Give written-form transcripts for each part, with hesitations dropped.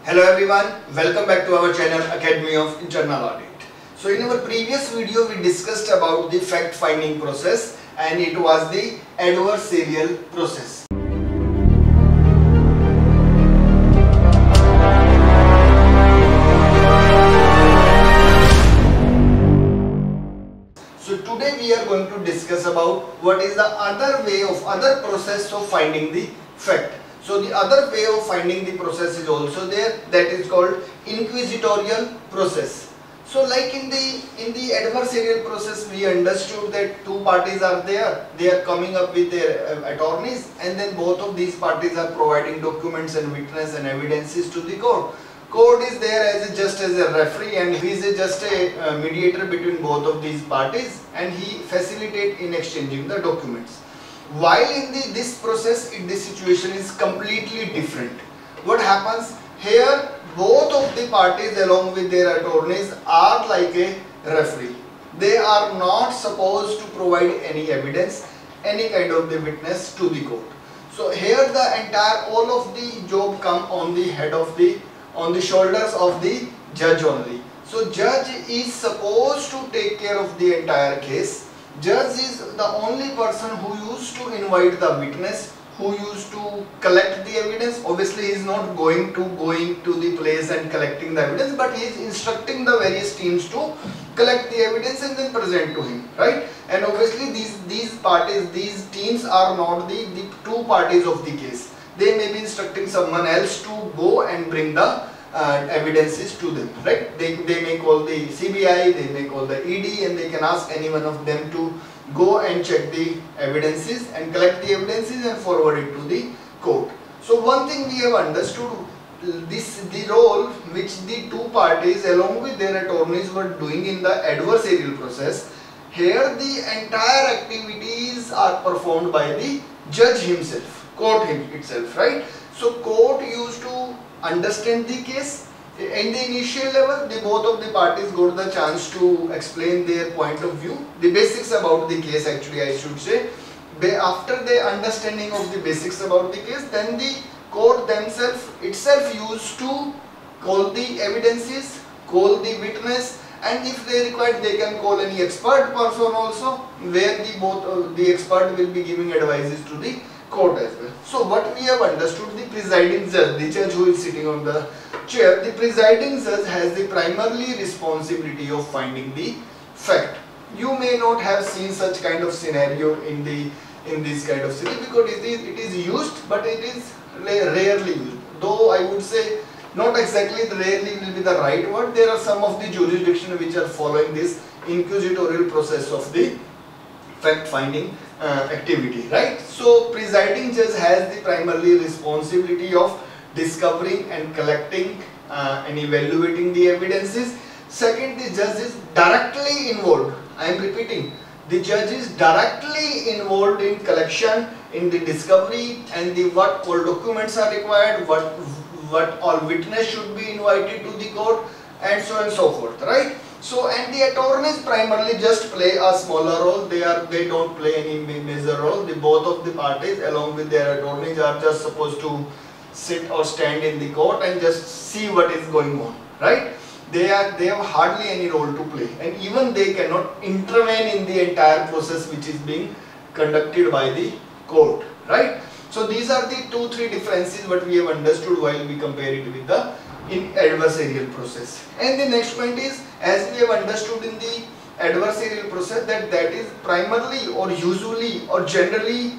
Hello everyone, welcome back to our channel Academy of Internal Audit. So in our previous video we discussed about the fact finding process and it was the adversarial process. So today we are going to discuss about what is the other process of finding the fact. So the other way of finding the process is also there, that is called inquisitorial process. So like in the adversarial process we understood that two parties are there, they are coming up with their attorneys, and then both of these parties are providing documents and witness and evidences to the court. Court is there as just as a referee, and he is just a mediator between both of these parties, and he facilitates in exchanging the documents. While in this process, this situation is completely different. What happens here? Both of the parties along with their attorneys are like a referee. They are not supposed to provide any evidence, any kind of the witness to the court. So here all of the job come on the head of on the shoulders of the judge only. So judge is supposed to take care of the entire case. Judge is the only person who used to invite the witness, who used to collect the evidence. Obviously he is not going to the place and collecting the evidence, but he is instructing the various teams to collect the evidence and then present to him, right? And obviously these teams are not the two parties of the case. They may be instructing someone else to go and bring the evidences to them, right? They may call the CBI, they may call the ED, and they can ask any one of them to go and check the evidences and collect the evidences and forward it to the court. So one thing we have understood, the role which the two parties along with their attorneys were doing in the adversarial process. Here the entire activities are performed by the judge himself, court itself, right? So court used to understand the case. In the initial level, both of the parties got the chance to explain their point of view, the basics about the case, actually I should say. After the understanding of the basics about the case, then the court itself used to call the evidences, call the witness, and if they require they can call any expert person also, where the expert will be giving advices to the court as well. So what we have understood, the presiding judge, the judge who is sitting on the chair, the presiding judge has the primarily responsibility of finding the fact. You may not have seen such kind of scenario in this kind of series, because it is used, but it is rarely used. Though I would say not exactly rarely will be the right word. There are some of the jurisdictions which are following this inquisitorial process of the fact finding activity, right? So presiding judge has the primarily responsibility of discovering and collecting and evaluating the evidences. Second, the judge is directly involved. I am repeating, the judge is directly involved in collection, in the discovery, and what all documents are required, what all witness should be invited to the court, and so on and so forth, right? So, and the attorneys primarily just play a smaller role. They don't play any major role. Both of the parties along with their attorneys are just supposed to sit or stand in the court and just see what is going on, right? They have hardly any role to play, and even they cannot intervene in the entire process which is being conducted by the court, right? So these are the 2-3 differences what we have understood while we compare it with the adversarial process. And the next point is, as we have understood in the adversarial process, that is primarily or usually or generally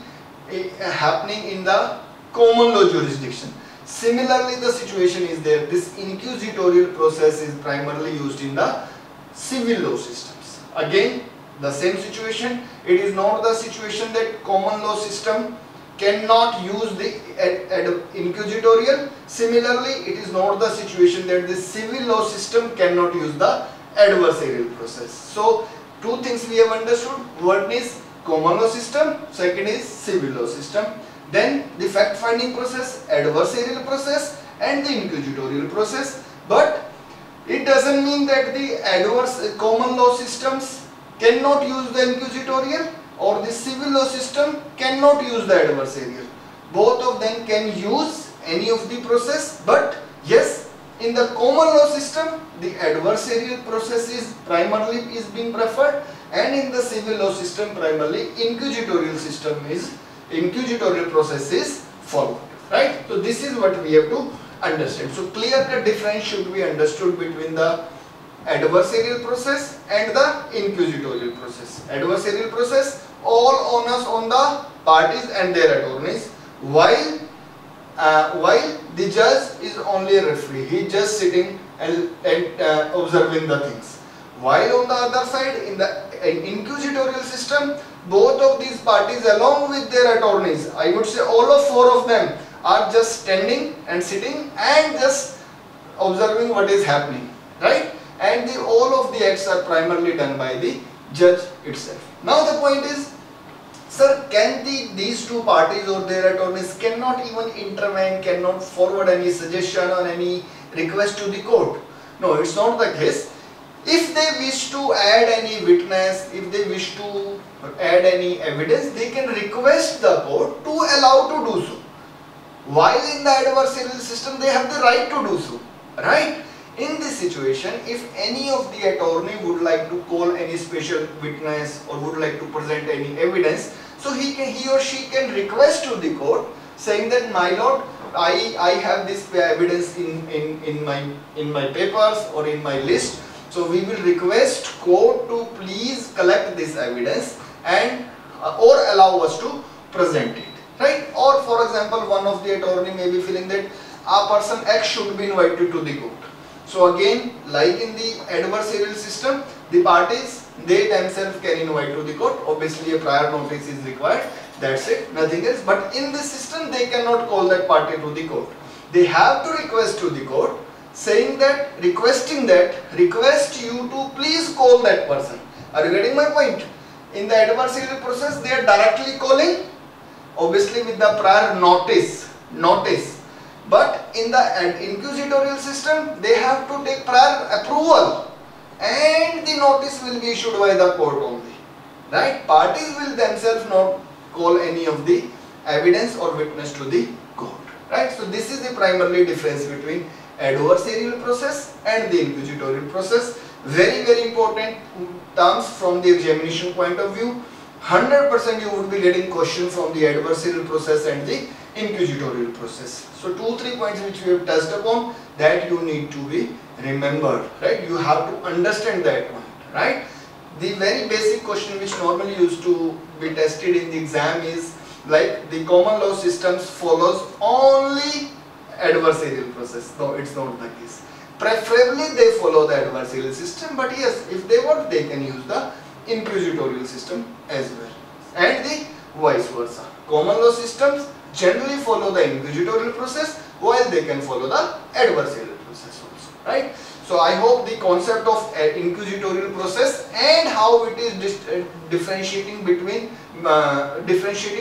happening in the common law jurisdiction. Similarly, the situation is there. This inquisitorial process is primarily used in the civil law systems. Again, the same situation. It is not the situation that common law system cannot use the inquisitorial. Similarly, it is not the situation that the civil law system cannot use the adversarial process. So, two things we have understood. One is common law system, second is civil law system. Then the fact finding process, adversarial process, and the inquisitorial process. But it doesn't mean that the common law systems cannot use the inquisitorial, or the civil law system cannot use the adversarial. Both of them can use any of the process, but yes, in the common law system, the adversarial process is primarily being preferred, and in the civil law system, primarily inquisitorial process is followed. Right? So this is what we have to understand. So clear-cut difference should be understood between the adversarial process and the inquisitorial process. Adversarial process, all onus on the parties and their attorneys, while the judge is only a referee. He is just sitting and observing the things. While on the other side, in the inquisitorial system, both of these parties along with their attorneys, I would say all of four of them, are just standing and sitting and just observing what is happening, right? And all of the acts are primarily done by the judge itself. Now the point is, sir, can these two parties or their attorneys cannot even intervene, cannot forward any suggestion or any request to the court? No, it's not the case. If they wish to add any witness, if they wish to add any evidence, they can request the court to allow to do so. While in the adversarial system, they have the right to do so, right? In this situation, if any of the attorney would like to call any special witness or would like to present any evidence, so he or she can request to the court saying that, my lord, I have this evidence in my papers or in my list, so we will request court to please collect this evidence and or allow us to present it, right? Or for example, one of the attorney may be feeling that a person X should be invited to the court. So again, like in the adversarial system, the parties, they themselves can invite to the court. Obviously a prior notice is required, that's it, nothing else. But in this system, they cannot call that party to the court. They have to request to the court, saying that, request you to please call that person. Are you getting my point? In the adversarial process, they are directly calling, obviously with the prior notice. But in the inquisitorial system, they have to take prior approval and the notice will be issued by the court only. Right? Parties will themselves not call any of the evidence or witness to the court. Right? So this is the primarily difference between adversarial process and the inquisitorial process. Very, very important terms from the examination point of view. 100% you would be getting questions from the adversarial process and the inquisitorial process. So 2-3 points which we have touched upon, that you need to be remembered, right? You have to understand that point, right? The very basic question which normally used to be tested in the exam is like the common law systems follows only adversarial process. No, it's not the case. Preferably they follow the adversarial system, but yes, if they want, they can use the inquisitorial system as well, and the vice versa. Common law systems generally follow the inquisitorial process, while they can follow the adversarial process also, right? So I hope the concept of inquisitorial process and how it is differentiating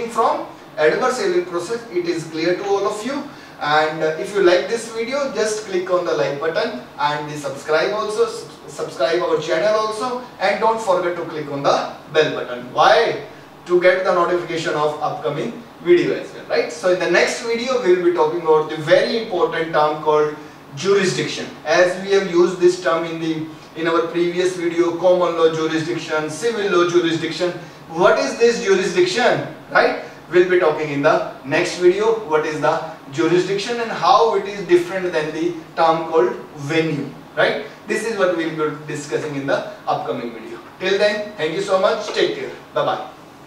from adversarial process, it is clear to all of you. And if you like this video, just click on the like button and the subscribe also, subscribe our channel also, and don't forget to click on the bell button. Why? To get the notification of upcoming video as well, right? So in the next video, we will be talking about the very important term called jurisdiction. As we have used this term in our previous video, common law jurisdiction, civil law jurisdiction. What is this jurisdiction, right? We'll be talking in the next video what is the jurisdiction and how it is different than the term called venue, right? This is what we'll be discussing in the upcoming video. Till then, thank you so much. Take care. Bye-bye.